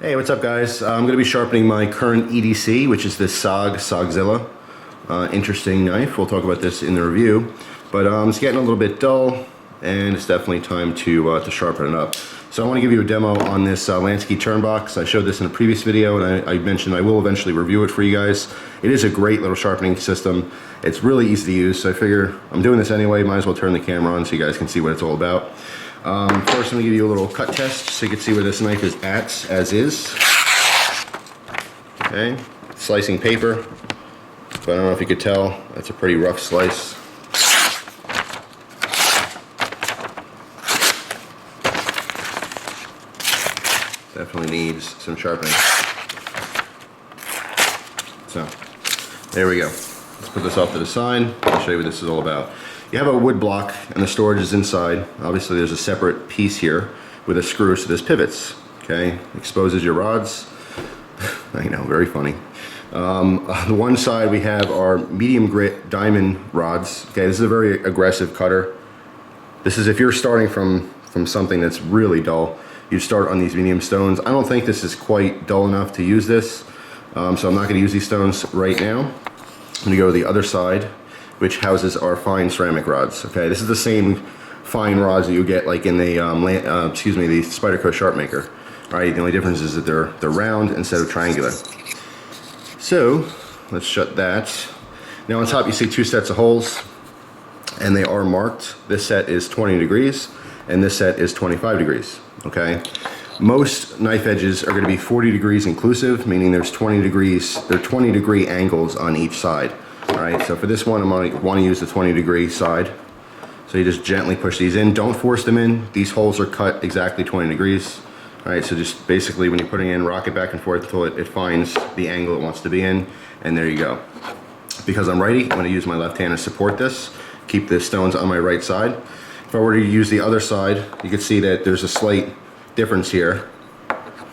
Hey, what's up guys? I'm going to be sharpening my current EDC, which is this Sogzilla. Interesting knife. We'll talk about this in the review. But it's getting a little bit dull, and it's definitely time to sharpen it up. So I want to give you a demo on this Lansky turn box. I showed this in a previous video, and I mentioned I will eventually review it for you guys. It is a great little sharpening system. It's really easy to use, so I figure I'm doing this anyway, might as well turn the camera on so you guys can see what it's all about. First, I'm going to give you a little cut test so you can see where this knife is at, as is. Okay, slicing paper, but I don't know if you could tell, that's a pretty rough slice. Definitely needs some sharpening. So, there we go. Let's put this off to the side. I'll show you what this is all about. You have a wood block and the storage is inside. Obviously there's a separate piece here with a screw, so there's pivots. Okay, exposes your rods. I know, very funny. On the one side we have our medium grit diamond rods. Okay, this is a very aggressive cutter. This is if you're starting from something that's really dull, you start on these medium stones. I don't think this is quite dull enough to use this, so I'm not going to use these stones right now. I'm going to go to the other side, which houses our fine ceramic rods. Okay, this is the same fine rods that you get like in the the Spyderco Sharp Maker. All right, the only difference is that they're round instead of triangular. So let's shut that. Now on top you see two sets of holes, and they are marked. This set is 20 degrees, and this set is 25 degrees. Okay, most knife edges are going to be 40 degrees inclusive, meaning there's 20 degree angles on each side. Alright, so for this one, I'm going to want to use the 20 degree side. So you just gently push these in. Don't force them in. These holes are cut exactly 20 degrees. Alright, so just basically when you're putting it in, rock it back and forth until it finds the angle it wants to be in. And there you go. Because I'm righty, I'm going to use my left hand to support this. Keep the stones on my right side. If I were to use the other side, you can see that there's a slight difference here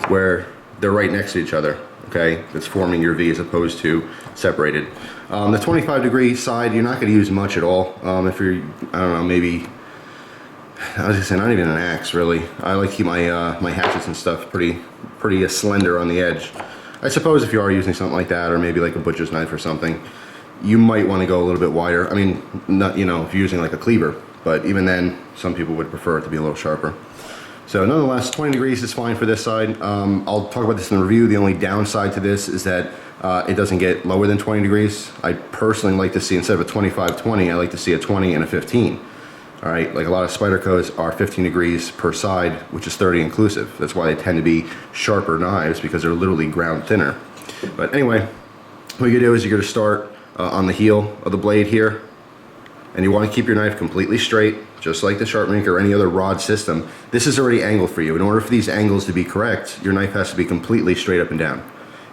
where they're right next to each other. Okay, it's forming your V as opposed to separated. The 25 degree side, you're not going to use much at all. If you're, I don't know, maybe, I was gonna say not even an axe really. I like to keep my my hatchets and stuff pretty slender on the edge. I suppose if you are using something like that, or maybe like a butcher's knife or something, you might want to go a little bit wider. I mean, not, you know, if you're using like a cleaver, but even then, some people would prefer it to be a little sharper. So nonetheless, 20 degrees is fine for this side. I'll talk about this in the review. The only downside to this is that it doesn't get lower than 20 degrees. I personally like to see, instead of a 25-20, I like to see a 20 and a 15. All right, like a lot of Spydercos are 15 degrees per side, which is 30 inclusive. That's why they tend to be sharper knives, because they're literally ground thinner. But anyway, what you do is you're gonna start on the heel of the blade here, and you want to keep your knife completely straight, just like the Sharpening or any other rod system. This is already angled for you. In order for these angles to be correct, your knife has to be completely straight up and down.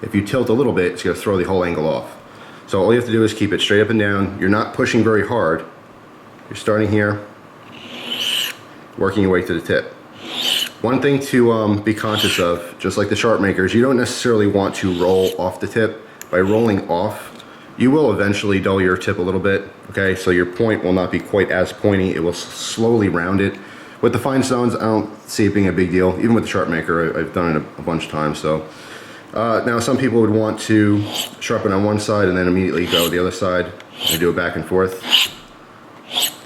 If you tilt a little bit, it's going to throw the whole angle off. So all you have to do is keep it straight up and down. You're not pushing very hard. You're starting here, working your way to the tip. One thing to be conscious of, just like the Sharp Makers, you don't necessarily want to roll off the tip. By rolling off, you will eventually dull your tip a little bit, okay? So your point will not be quite as pointy. It will slowly round it. With the fine stones, I don't see it being a big deal. Even with the Sharp Maker, I've done it a bunch of times. So now some people would want to sharpen on one side and then immediately go to the other side and do it back and forth.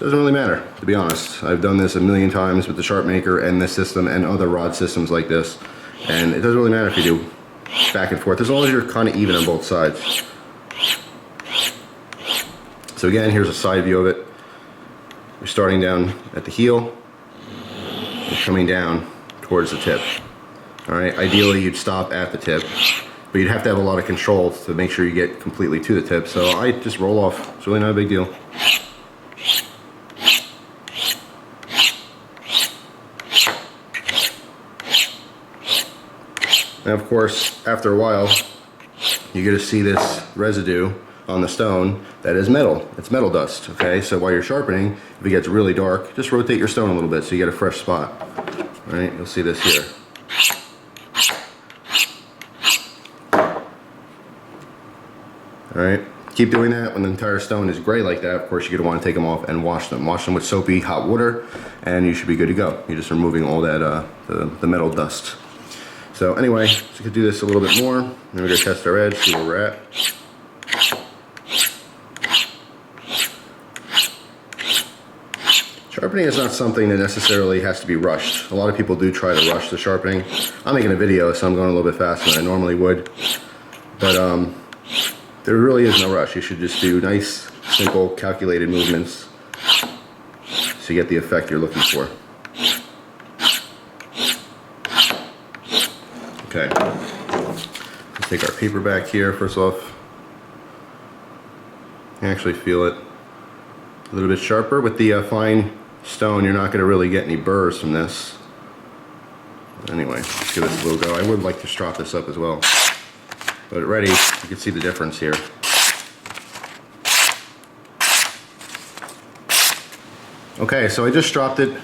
Doesn't really matter, to be honest. I've done this a million times with the Sharp Maker and this system and other rod systems like this. And it doesn't really matter if you do back and forth, as long as you're kind of even on both sides. So again, here's a side view of it. You're starting down at the heel and coming down towards the tip. All right, ideally you'd stop at the tip, but you'd have to have a lot of control to make sure you get completely to the tip. So I just roll off. It's really not a big deal. And of course, after a while, you're going to see this residue on the stone that is metal. It's metal dust, okay? So while you're sharpening, if it gets really dark, just rotate your stone a little bit so you get a fresh spot. All right, you'll see this here. All right, keep doing that. When the entire stone is gray like that, of course, you're gonna want to take them off and wash them. Wash them with soapy hot water, and you should be good to go. You're just removing all that the metal dust. So So anyway, so we could do this a little bit more. Then we're going to test our edge, see where we're at. Sharpening is not something that necessarily has to be rushed. A lot of people do try to rush the sharpening. I'm making a video, so I'm going a little bit faster than I normally would. But there really is no rush. You should just do nice, simple, calculated movements so you get the effect you're looking for. Okay, let's take our paper back here. First off, you can actually feel it a little bit sharper. With the fine stone, you're not going to really get any burrs from this. Anyway, let's give this a little go. I would like to strop this up as well. But ready, you can see the difference here. Okay, so I just stropped it,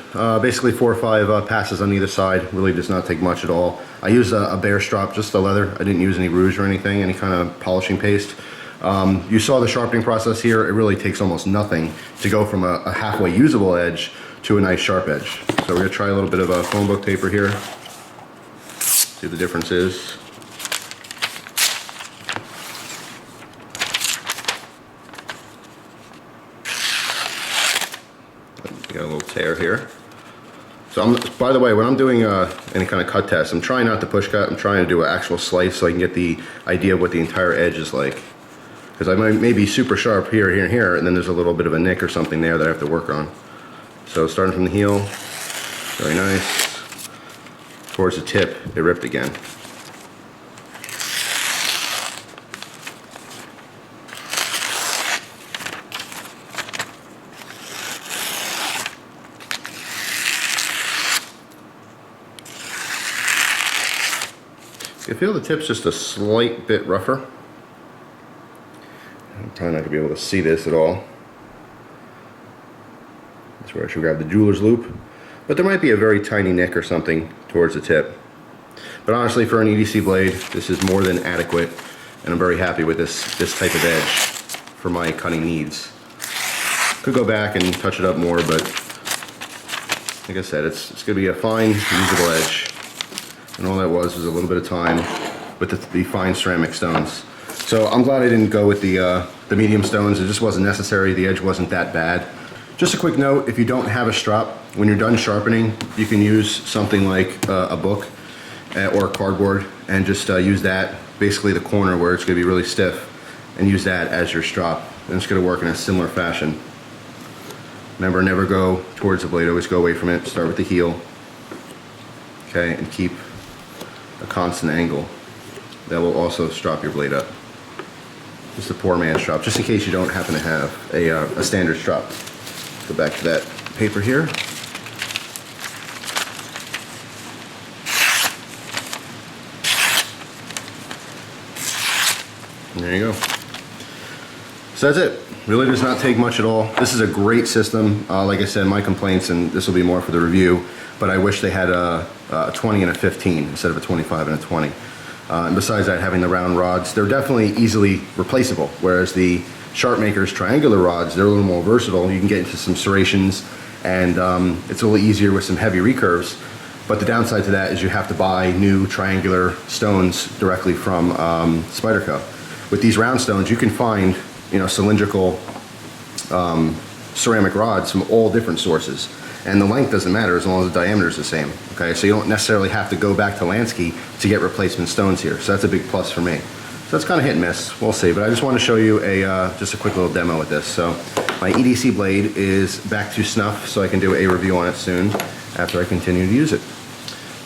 basically 4 or 5 passes on either side. Really does not take much at all. I used a bare strop, just the leather. I didn't use any rouge or anything, any kind of polishing paste. You saw the sharpening process here. It really takes almost nothing to go from a halfway usable edge to a nice sharp edge. So we're going to try a little bit of a phone book paper here. See what the difference is. Got a little tear here. So by the way, when I'm doing any kind of cut test, I'm trying not to push cut. I'm trying to do an actual slice so I can get the idea of what the entire edge is like. Because I may be super sharp here, here, and here, and then there's a little bit of a nick or something there that I have to work on. So starting from the heel, very nice. Towards the tip, it ripped again. You feel the tip's just a slight bit rougher. I'm probably not going to be able to see this at all. That's where I should grab the jeweler's loop. But there might be a very tiny nick or something towards the tip. But honestly, for an EDC blade, this is more than adequate, and I'm very happy with this type of edge for my cutting needs. Could go back and touch it up more, but like I said, it's going to be a fine, usable edge. And all that was a little bit of time with the fine ceramic stones. So I'm glad I didn't go with the medium stones. It just wasn't necessary. The edge wasn't that bad. Just a quick note, if you don't have a strop, when you're done sharpening, you can use something like a book or cardboard and just use that, basically the corner where it's going to be really stiff, and use that as your strop. And it's going to work in a similar fashion. Remember, never go towards the blade, always go away from it. Start with the heel. Okay, and keep a constant angle. That will also strop your blade up. Just a poor man's strop, just in case you don't happen to have a standard strop. Go back to that paper here. And there you go. So that's it. Really does not take much at all. This is a great system. Like I said, my complaints, and this will be more for the review, but I wish they had a 20 and a 15 instead of a 25 and a 20. And besides that, having the round rods, they're definitely easily replaceable, whereas the Sharpmaker's triangular rods, they're a little more versatile. You can get into some serrations, and it's a little easier with some heavy recurves. But the downside to that is you have to buy new triangular stones directly from Spyderco. With these round stones, you can find, you know, cylindrical ceramic rods from all different sources. And the length doesn't matter as long as the diameter is the same. Okay, so you don't necessarily have to go back to Lansky to get replacement stones here. So that's a big plus for me. So that's kind of hit and miss. We'll see. But I just want to show you just a quick little demo with this. So my EDC blade is back to snuff, so I can do a review on it soon after I continue to use it.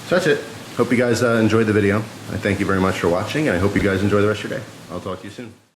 So that's it. Hope you guys enjoyed the video. I thank you very much for watching, and I hope you guys enjoy the rest of your day. I'll talk to you soon.